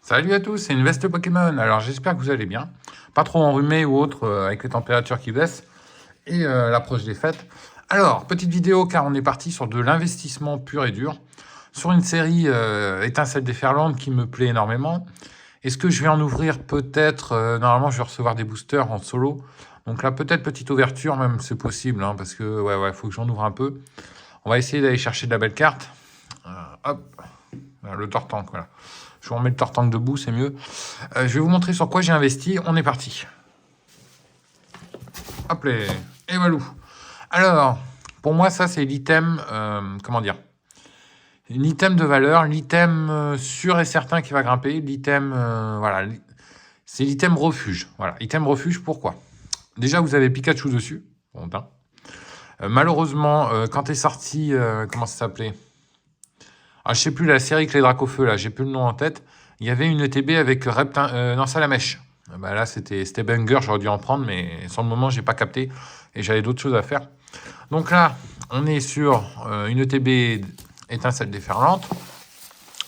Salut à tous, c'est une veste Pokémon. Alors j'espère que vous allez bien. Pas trop enrhumé ou autre avec les températures qui baissent et l'approche des fêtes. Alors, petite vidéo car on est parti sur de l'investissement pur et dur. Sur une série Étincelle déferlante qui me plaît énormément. Est-ce que je vais en ouvrir peut-être normalement je vais recevoir des boosters en solo. Donc là peut-être petite ouverture même c'est possible hein, parce que ouais faut que j'en ouvre un peu. On va essayer d'aller chercher de la belle carte. Hop, voilà, le Tortank, voilà. Je vous remets le Tortank debout, c'est mieux. Je vais vous montrer sur quoi j'ai investi. On est parti. Hop là, et voilà. Alors, pour moi, ça, c'est l'item, comment dire, l'item de valeur, l'item sûr et certain qui va grimper, l'item, voilà, c'est l'item refuge. Voilà, item refuge, pourquoi? Déjà, vous avez Pikachu dessus. Bon, malheureusement, quand est sorti, comment ça s'appelait? Ah, je sais plus, la série Clé Dracofeu, là, j'ai plus le nom en tête. Il y avait une ETB avec Reptin, non, Salamèche. Bah là, c'était banger, j'aurais dû en prendre, mais sur le moment, j'ai pas capté et j'avais d'autres choses à faire. Donc là, on est sur une ETB étincelle déferlante.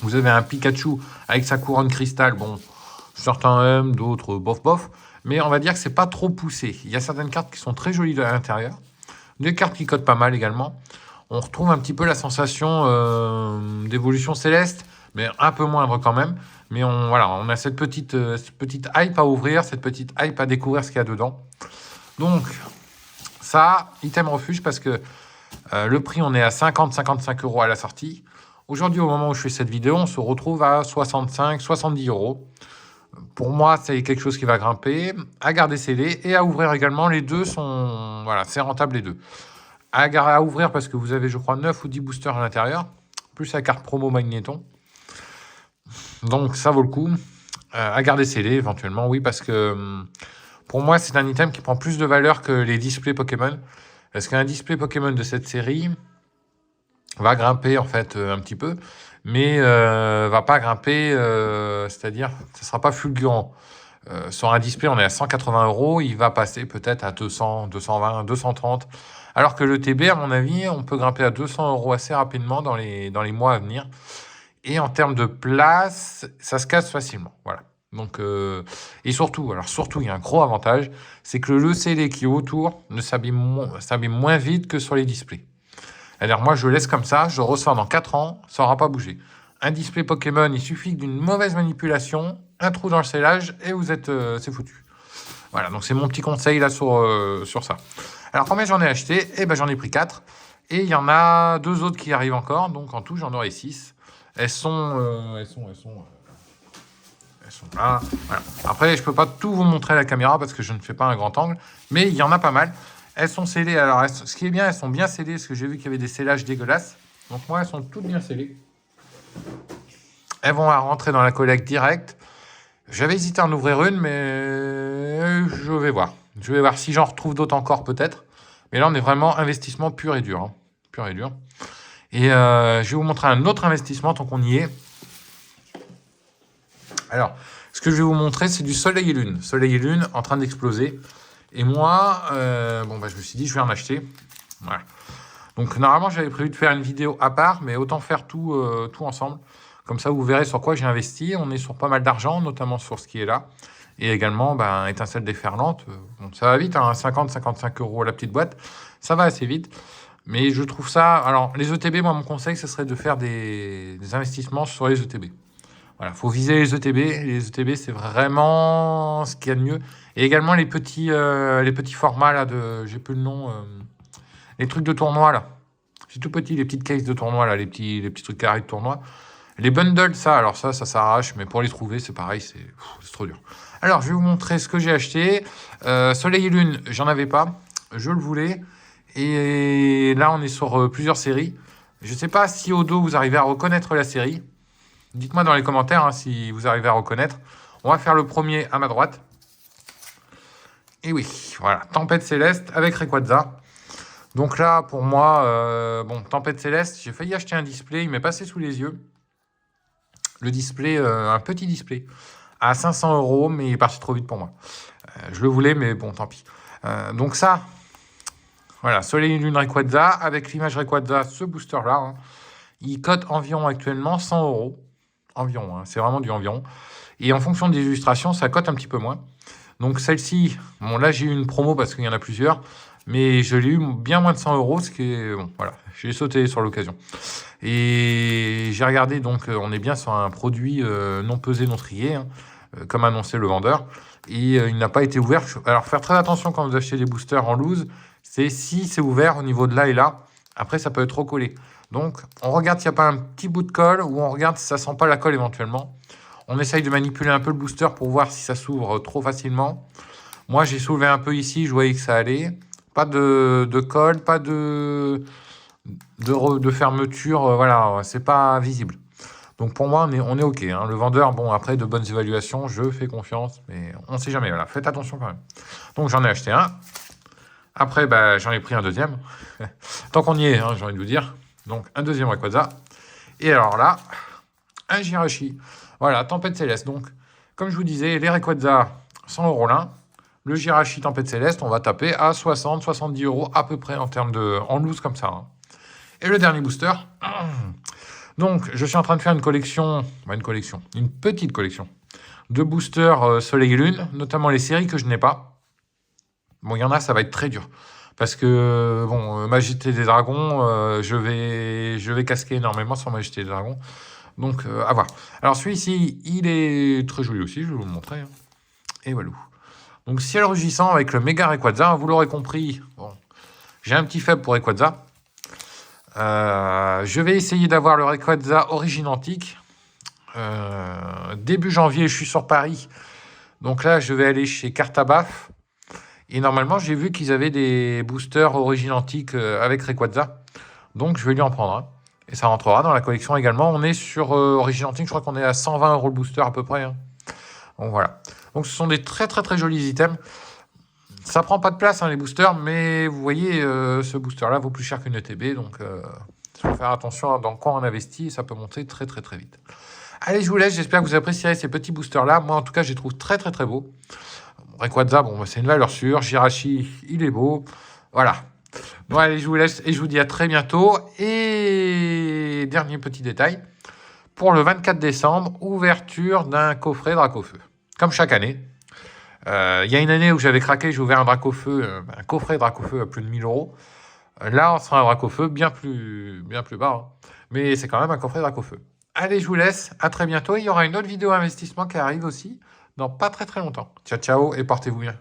Vous avez un Pikachu avec sa couronne cristal. Bon, certains aiment, d'autres bof bof. Mais on va dire que c'est pas trop poussé. Il y a certaines cartes qui sont très jolies à l'intérieur. Des cartes qui codent pas mal également. On retrouve un petit peu la sensation d'évolution céleste, mais un peu moindre quand même. Mais voilà, on a cette petite hype à ouvrir, cette petite hype à découvrir ce qu'il y a dedans. Donc, ça, item refuge, parce que le prix, on est à 50-55 € à la sortie. Aujourd'hui, au moment où je fais cette vidéo, on se retrouve à 65-70 €. Pour moi, c'est quelque chose qui va grimper, à garder scellé et à ouvrir également. Les deux sont... Voilà, c'est rentable les deux. À ouvrir parce que vous avez, je crois, 9 ou 10 boosters à l'intérieur, plus la carte promo Magnéton. Donc, ça vaut le coup. À garder scellé, éventuellement, oui, parce que pour moi, c'est un item qui prend plus de valeur que les displays Pokémon. Parce qu'un display Pokémon de cette série va grimper, en fait, un petit peu, mais va pas grimper, c'est-à-dire, ça sera pas fulgurant. Sur un display, on est à 180 €, il va passer peut-être à 200, 220, 230. Alors que le TB, à mon avis, on peut grimper à 200 € assez rapidement dans les mois à venir. Et en termes de place, ça se casse facilement. Voilà. Donc, et surtout, il y a un gros avantage, c'est que le scellé qui est autour ne s'abîme moins vite que sur les displays. C'est-à-dire, moi, je laisse comme ça, je ressors dans 4 ans, ça n'aura pas bougé. Un display Pokémon, il suffit d'une mauvaise manipulation, un trou dans le scellage, et vous êtes, c'est foutu. Voilà, donc c'est mon petit conseil là sur ça. Alors, combien j'en ai acheté? Eh ben, j'en ai pris 4. Et il y en a 2 autres qui arrivent encore, donc en tout, j'en aurai 6. Elles sont là. Voilà. Après, je peux pas tout vous montrer à la caméra parce que je ne fais pas un grand angle, mais il y en a pas mal. Elles sont scellées. Alors, ce qui est bien, elles sont bien scellées parce que j'ai vu qu'il y avait des scellages dégueulasses. Donc moi, elles sont toutes bien scellées. Elles vont rentrer dans la collecte directe. J'avais hésité à en ouvrir une, mais je vais voir. Je vais voir si j'en retrouve d'autres encore peut-être. Mais là, on est vraiment investissement pur et dur. Hein. Pur et dur. Et je vais vous montrer un autre investissement tant qu'on y est. Alors, ce que je vais vous montrer, c'est du Soleil et Lune. Soleil et Lune en train d'exploser. Et moi, je me suis dit, je vais en acheter. Voilà. Donc, normalement, j'avais prévu de faire une vidéo à part, mais autant faire tout ensemble. Comme ça, vous verrez sur quoi j'ai investi. On est sur pas mal d'argent, notamment sur ce qui est là. Et également, étincelle déferlante. Bon, ça va vite, hein, 50-55 € la petite boîte. Ça va assez vite. Mais je trouve ça... Alors, les ETB, moi, mon conseil, ce serait de faire des investissements sur les ETB. Voilà, il faut viser les ETB. Les ETB, c'est vraiment ce qu'il y a de mieux. Et également les petits formats, là, j'ai plus le nom... les trucs de tournoi, là. C'est tout petit, les petites cases de tournoi, là, les petits trucs carrés de tournoi. Les bundles, ça s'arrache, mais pour les trouver, c'est pareil, c'est trop dur. Alors, je vais vous montrer ce que j'ai acheté. Soleil et Lune, j'en avais pas. Je le voulais. Et là, on est sur plusieurs séries. Je ne sais pas si au dos, vous arrivez à reconnaître la série. Dites-moi dans les commentaires hein, si vous arrivez à reconnaître. On va faire le premier à ma droite. Et oui, voilà, Tempête Céleste avec Rayquaza. Donc là, pour moi, Tempête Céleste, j'ai failli acheter un display. Il m'est passé sous les yeux. Le display, un petit display, à 500 €, mais il est parti trop vite pour moi. Je le voulais, mais bon, tant pis. Donc ça, voilà, Soleil et Lune Rayquaza, avec l'image Rayquaza, ce booster-là, hein, il cote environ actuellement 100 €. environ, hein. C'est vraiment du environ. Et en fonction des illustrations, ça cote un petit peu moins. Donc celle-ci, bon là j'ai eu une promo parce qu'il y en a plusieurs, mais je l'ai eu bien moins de 100 €, ce qui est... Bon, voilà, j'ai sauté sur l'occasion. Et j'ai regardé, donc on est bien sur un produit non pesé, non trié, hein, comme annoncé le vendeur. Et il n'a pas été ouvert. Alors faire très attention quand vous achetez des boosters en loose, c'est si c'est ouvert au niveau de là et là, après ça peut être trop collé. Donc on regarde s'il n'y a pas un petit bout de colle, ou on regarde si ça sent pas la colle éventuellement. On essaye de manipuler un peu le booster pour voir si ça s'ouvre trop facilement. Moi, j'ai soulevé un peu ici, je voyais que ça allait. Pas de colle, pas de fermeture, voilà, c'est pas visible. Donc pour moi, on est OK, hein. Le vendeur, bon, après, de bonnes évaluations, je fais confiance, mais on ne sait jamais, voilà, faites attention quand même. Donc j'en ai acheté un. Après, bah, j'en ai pris un deuxième. Tant qu'on y est, hein, j'ai envie de vous dire. Donc un deuxième Rayquaza. Et alors là, un Jirachi. Voilà, Tempête Céleste. Donc, comme je vous disais, les Rayquaza, 100 € l'un. Le Jirachi Tempête Céleste, on va taper à 60-70 € à peu près en termes de... en loose comme ça, hein. Et le dernier booster. Donc, je suis en train de faire une petite collection de boosters Soleil et Lune, notamment les séries que je n'ai pas. Bon, il y en a, ça va être très dur. Parce que, bon, Majesté des Dragons, je vais casquer énormément sur Majesté des Dragons. Donc, à voir. Alors, celui-ci, il est très joli aussi, je vais vous le montrer, hein. Et voilà. Donc, ciel rugissant avec le méga Rayquaza, vous l'aurez compris. Bon, j'ai un petit faible pour Rayquaza. Je vais essayer d'avoir le Rayquaza Origine Antique. Début janvier, je suis sur Paris. Donc là, je vais aller chez Cartabaf. Et normalement, j'ai vu qu'ils avaient des boosters Origine Antique avec Rayquaza. Donc, je vais lui en prendre un. Et ça rentrera dans la collection également. On est sur Origine Antique, je crois qu'on est à 120 € le booster à peu près, hein. Donc voilà. Donc ce sont des très très très jolis items. Ça prend pas de place, hein, les boosters, mais vous voyez, ce booster-là vaut plus cher qu'une ETB. Donc il faut faire attention dans quoi on investit. Ça peut monter très très très vite. Allez, je vous laisse. J'espère que vous apprécierez ces petits boosters-là. Moi, en tout cas, je les trouve très très très beaux. Rayquaza, bon, c'est une valeur sûre. Jirachi, il est beau. Voilà. Bon, allez, je vous laisse et je vous dis à très bientôt. Et dernier petit détail. Pour le 24 décembre, ouverture d'un coffret Dracofeu. Comme chaque année. Il y a une année où j'avais craqué, j'ai ouvert un Dracofeu, un coffret Dracofeu à plus de 1000 €. Là, on sera un Dracofeu bien plus bas, hein. Mais c'est quand même un coffret Dracofeu. Allez, je vous laisse. À très bientôt. Il y aura une autre vidéo investissement qui arrive aussi dans pas très très longtemps. Ciao, ciao et portez-vous bien.